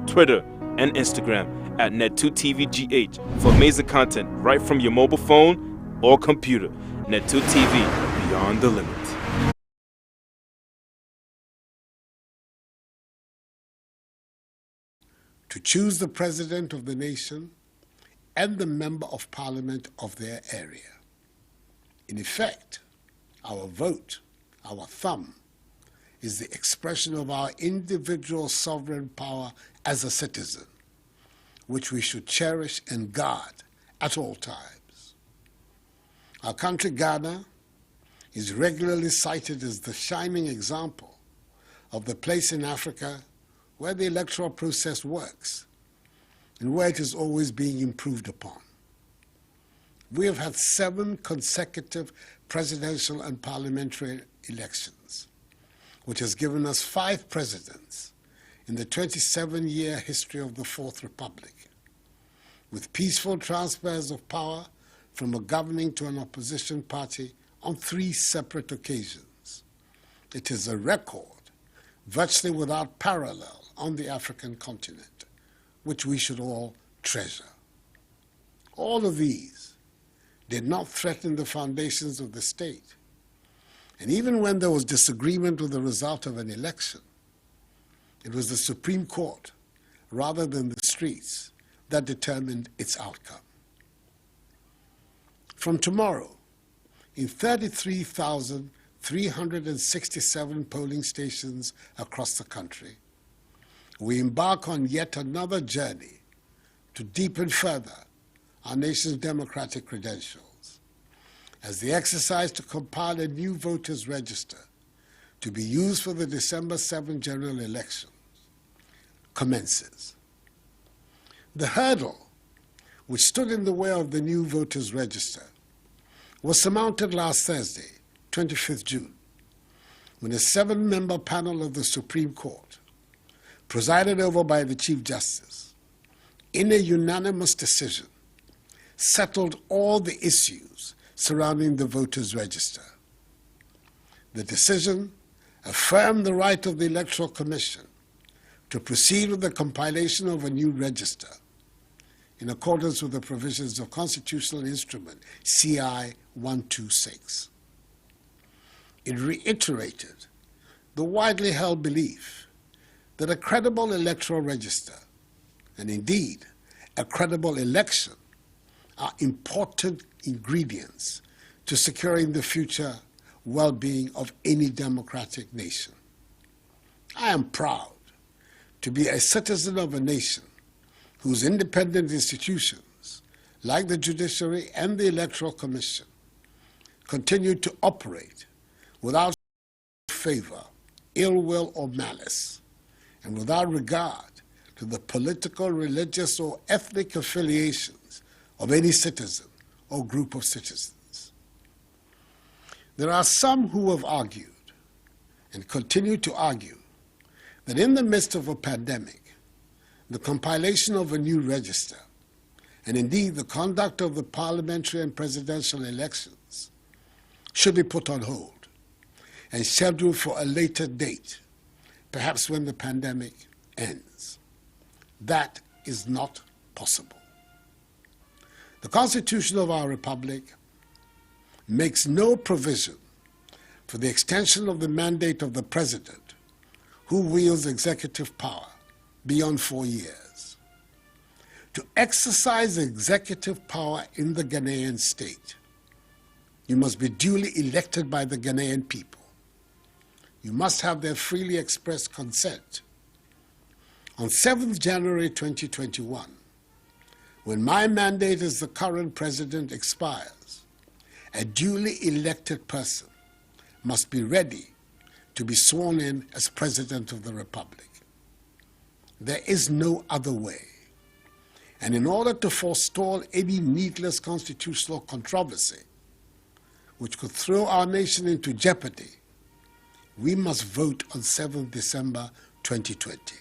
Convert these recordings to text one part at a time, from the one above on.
Twitter, and Instagram at Net2TVGH for amazing content right from your mobile phone or computer. Net2 TV, beyond the limit. To choose the president of the nation and the member of parliament of their area. In effect, our vote, our thumb, is the expression of our individual sovereign power as a citizen, which we should cherish and guard at all times. Our country, Ghana, is regularly cited as the shining example of the place in Africa where the electoral process works and where it is always being improved upon. We have had 7 consecutive presidential and parliamentary elections, which has given us 5 presidents in the 27-year history of the Fourth Republic, with peaceful transfers of power from a governing to an opposition party on 3 separate occasions. It is a record virtually without parallel on the African continent, which we should all treasure. All of these did not threaten the foundations of the state. And even when there was disagreement with the result of an election, it was the Supreme Court, rather than the streets, that determined its outcome. From tomorrow, in 33,367 polling stations across the country, we embark on yet another journey to deepen further our nation's democratic credentials, as the exercise to compile a new voters' register to be used for the December 7 general elections commences. The hurdle which stood in the way of the new voters' register was surmounted last Thursday, 25th June, when a 7-member panel of the Supreme Court, presided over by the Chief Justice, in a unanimous decision, settled all the issues surrounding the voters' register. The decision affirmed the right of the Electoral Commission to proceed with the compilation of a new register in accordance with the provisions of Constitutional Instrument CI 126. It reiterated the widely held belief that a credible electoral register, and indeed a credible election, are important ingredients to securing the future well-being of any democratic nation. I am proud to be a citizen of a nation whose independent institutions, like the judiciary and the Electoral Commission, continue to operate without favor, ill will, or malice, and without regard to the political, religious, or ethnic affiliations of any citizen or group of citizens. There are some who have argued, and continue to argue, that in the midst of a pandemic, the compilation of a new register, and indeed the conduct of the parliamentary and presidential elections, should be put on hold and scheduled for a later date, perhaps when the pandemic ends. That is not possible. The Constitution of our Republic makes no provision for the extension of the mandate of the President, who wields executive power, beyond 4 years. To exercise executive power in the Ghanaian state, you must be duly elected by the Ghanaian people. You must have their freely expressed consent. On 7th January 2021, when my mandate as the current president expires, a duly elected person must be ready to be sworn in as President of the Republic. There is no other way. And in order to forestall any needless constitutional controversy, which could throw our nation into jeopardy, we must vote on 7th December 2020.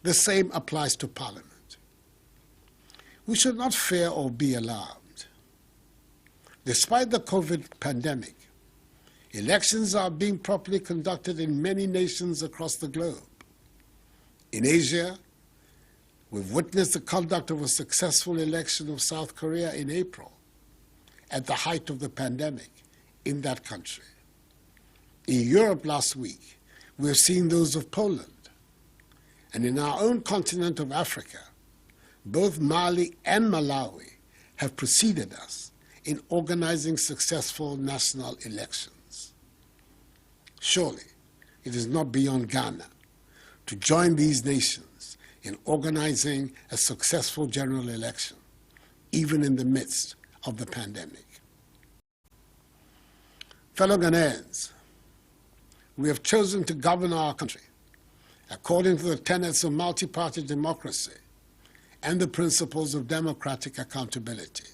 The same applies to Parliament. We should not fear or be alarmed. Despite the COVID pandemic, elections are being properly conducted in many nations across the globe. In Asia, We've witnessed the conduct of a successful election of South Korea in April, at the height of the pandemic in that country. In Europe last week, we have seen those of Poland. And in our own continent of Africa, both Mali and Malawi have preceded us in organizing successful national elections. Surely, it is not beyond Ghana to join these nations in organizing a successful general election, even in the midst of the pandemic. Fellow Ghanaians, we have chosen to govern our country according to the tenets of multi-party democracy and the principles of democratic accountability.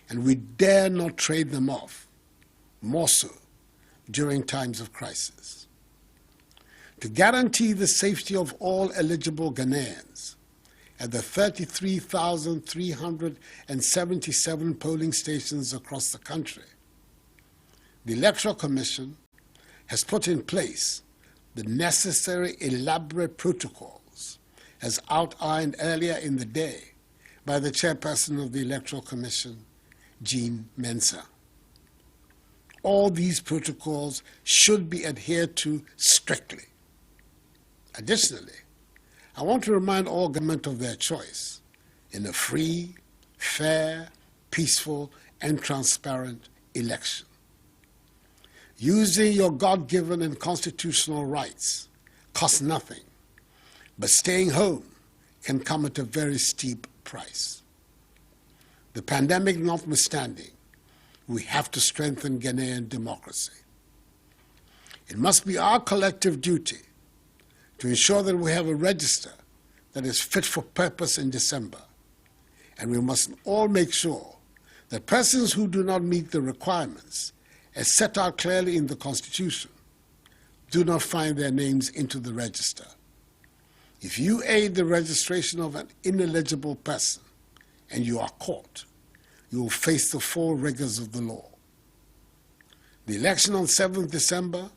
And we dare not trade them off, more so during times of crisis. To guarantee the safety of all eligible Ghanaians at the 33,377 polling stations across the country, the Electoral Commission has put in place the necessary elaborate protocols as outlined earlier in the day by the chairperson of the Electoral Commission, Jean Mensah. All these protocols should be adhered to strictly. Additionally, I want to remind all government of their choice in a free, fair, peaceful, and transparent election. Using your God-given and constitutional rights costs nothing, but staying home can come at a very steep price. The pandemic notwithstanding, we have to strengthen Ghanaian democracy. It must be our collective duty to ensure that we have a register that is fit for purpose in December, and we must all make sure that persons who do not meet the requirements as set out clearly in the Constitution do not find their names into the register. If you aid the registration of an ineligible person and you are caught, you will face the full rigors of the law. The election on 7th December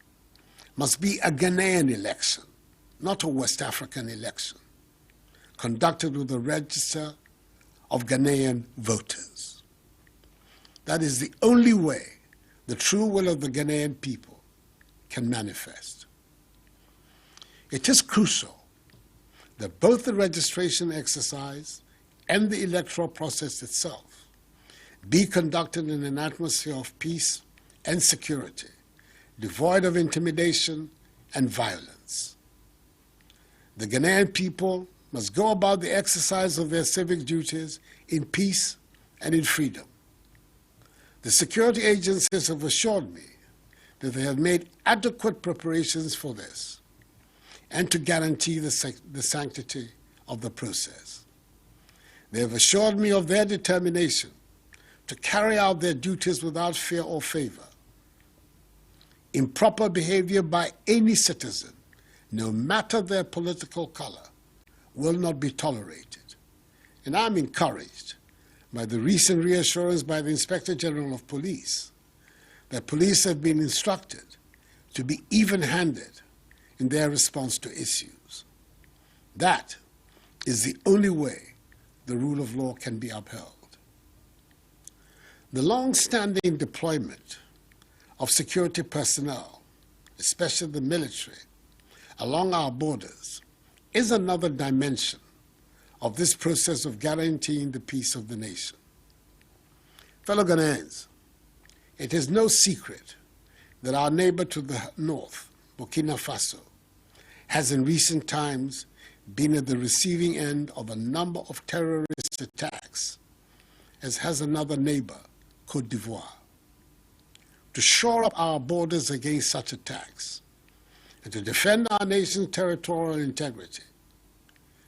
must be a Ghanaian election, not a West African election, conducted with a register of Ghanaian voters. That is the only way the true will of the Ghanaian people can manifest. It is crucial that both the registration exercise and the electoral process itself be conducted in an atmosphere of peace and security, devoid of intimidation and violence. The Ghanaian people must go about the exercise of their civic duties in peace and in freedom. The security agencies have assured me that they have made adequate preparations for this and to guarantee the sanctity of the process. They have assured me of their determination to carry out their duties without fear or favor. Improper behavior by any citizen, no matter their political color, will not be tolerated. And I'm encouraged by the recent reassurance by the Inspector General of Police that police have been instructed to be even-handed in their response to issues. That is the only way the rule of law can be upheld. The long-standing deployment of security personnel, especially the military, along our borders is another dimension of this process of guaranteeing the peace of the nation. Fellow Ghanaians, it is no secret that our neighbor to the north, Burkina Faso, has in recent times been at the receiving end of a number of terrorist attacks, as has another neighbor, Côte d'Ivoire. To shore up our borders against such attacks and to defend our nation's territorial integrity,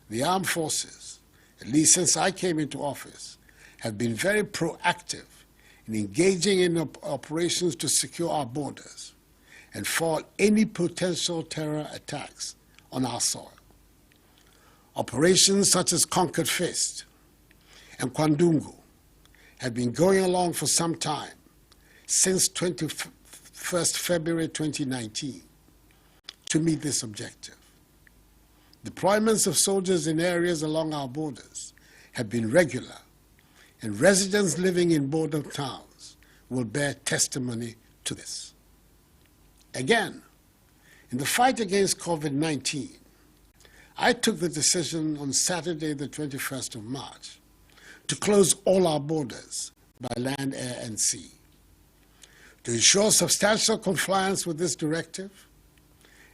the armed forces, at least since I came into office, have been very proactive in engaging in operations to secure our borders and foil any potential terror attacks on our soil. Operations such as Conquered Fist and Kwandungu have been going along for some time, since 21st February 2019, to meet this objective. Deployments of soldiers in areas along our borders have been regular, and residents living in border towns will bear testimony to this. Again, in the fight against COVID-19, I took the decision on Saturday, the 21st of March, to close all our borders by land, air, and sea. To ensure substantial compliance with this directive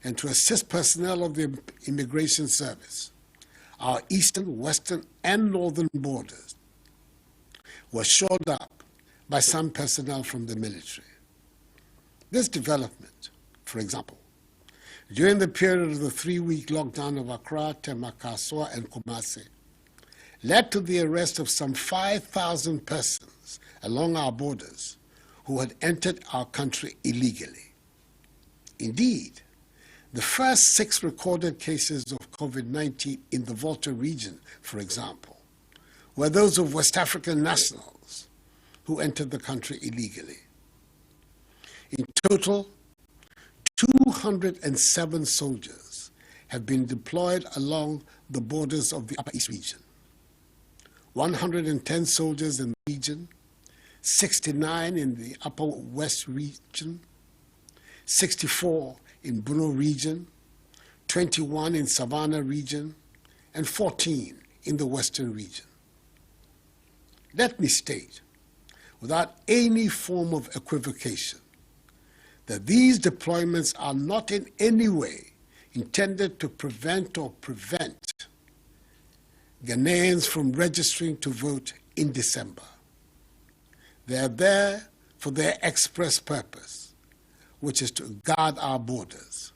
and to assist personnel of the Immigration Service, our eastern, western, and northern borders were shored up by some personnel from the military. This development, for example, during the period of the 3-week lockdown of Accra, Temakasoa, and Kumasi, led to the arrest of some 5,000 persons along our borders who had entered our country illegally. Indeed, the first 6 recorded cases of COVID-19 in the Volta region, for example, were those of West African nationals who entered the country illegally. In total, 207 soldiers have been deployed along the borders of the Upper East region. 110 soldiers in the region, 69 in the Upper West region, 64 in Bruno region, 21 in Savannah region, and 14 in the Western region. Let me state, without any form of equivocation, that these deployments are not in any way intended to prevent Ghanaians from registering to vote in December. They are there for their express purpose, which is to guard our borders.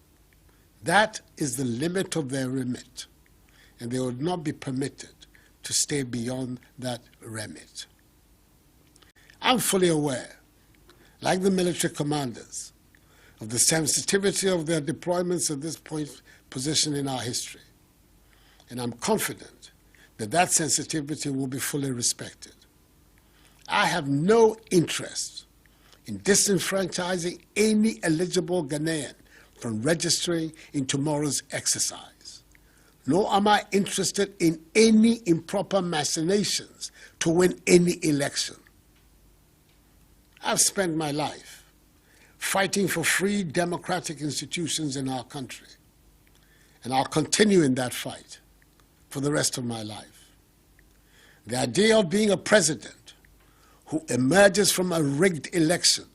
That is the limit of their remit, and they will not be permitted to stay beyond that remit. I'm fully aware, like the military commanders, of the sensitivity of their deployments at this position in our history. And I'm confident that that sensitivity will be fully respected. I have no interest in disenfranchising any eligible Ghanaian from registering in tomorrow's exercise, nor am I interested in any improper machinations to win any election. I've spent my life fighting for free democratic institutions in our country, and I'll continue in that fight for the rest of my life. The idea of being a president who emerges from a rigged election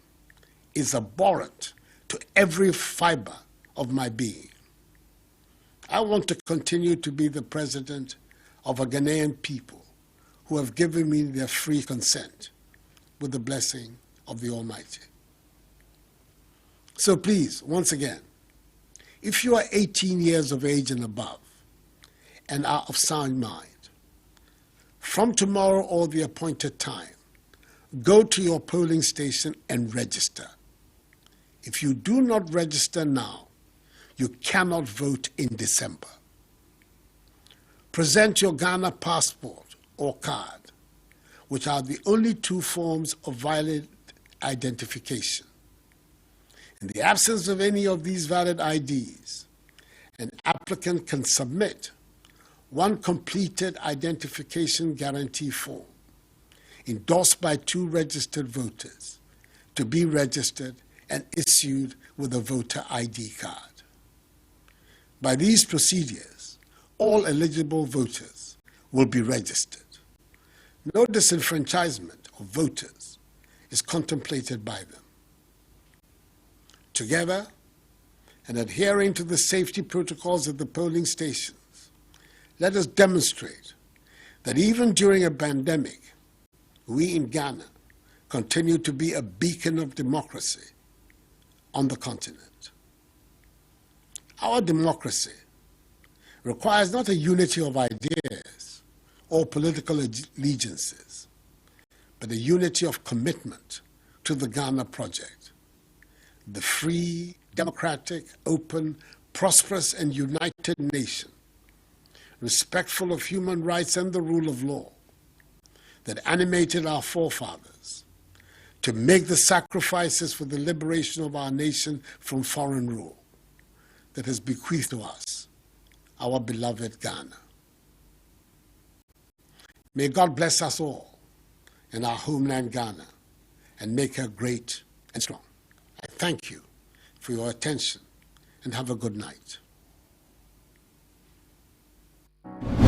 is abhorrent to every fiber of my being. I want to continue to be the president of a Ghanaian people who have given me their free consent with the blessing of the Almighty. So please, once again, if you are 18 years of age and above and are of sound mind, from tomorrow or the appointed time, go to your polling station and register. If you do not register now, you cannot vote in December. Present your Ghana passport or card, which are the only 2 forms of valid identification. In the absence of any of these valid IDs, an applicant can submit one completed identification guarantee form endorsed by 2 registered voters to be registered and issued with a voter ID card. By these procedures, all eligible voters will be registered. No disenfranchisement of voters is contemplated by them. Together, and adhering to the safety protocols at the polling stations, let us demonstrate that even during a pandemic, we in Ghana continue to be a beacon of democracy on the continent. Our democracy requires not a unity of ideas or political allegiances, but a unity of commitment to the Ghana project. The free, democratic, open, prosperous, and united nation, respectful of human rights and the rule of law, that animated our forefathers to make the sacrifices for the liberation of our nation from foreign rule, that has bequeathed to us our beloved Ghana. May God bless us all in our homeland Ghana and make her great and strong. I thank you for your attention and have a good night.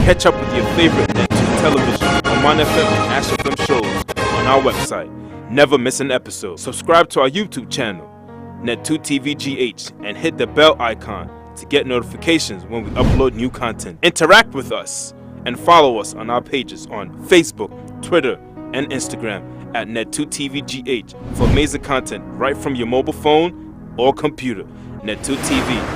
Catch up with your favorite Net2 television, Oman FM and Ash FM shows on our website. Never miss an episode. Subscribe to our YouTube channel, Net2 TV GH, and hit the bell icon to get notifications when we upload new content. Interact with us and follow us on our pages on Facebook, Twitter, and Instagram at Net2 TV GH for amazing content right from your mobile phone or computer. Net2 TV.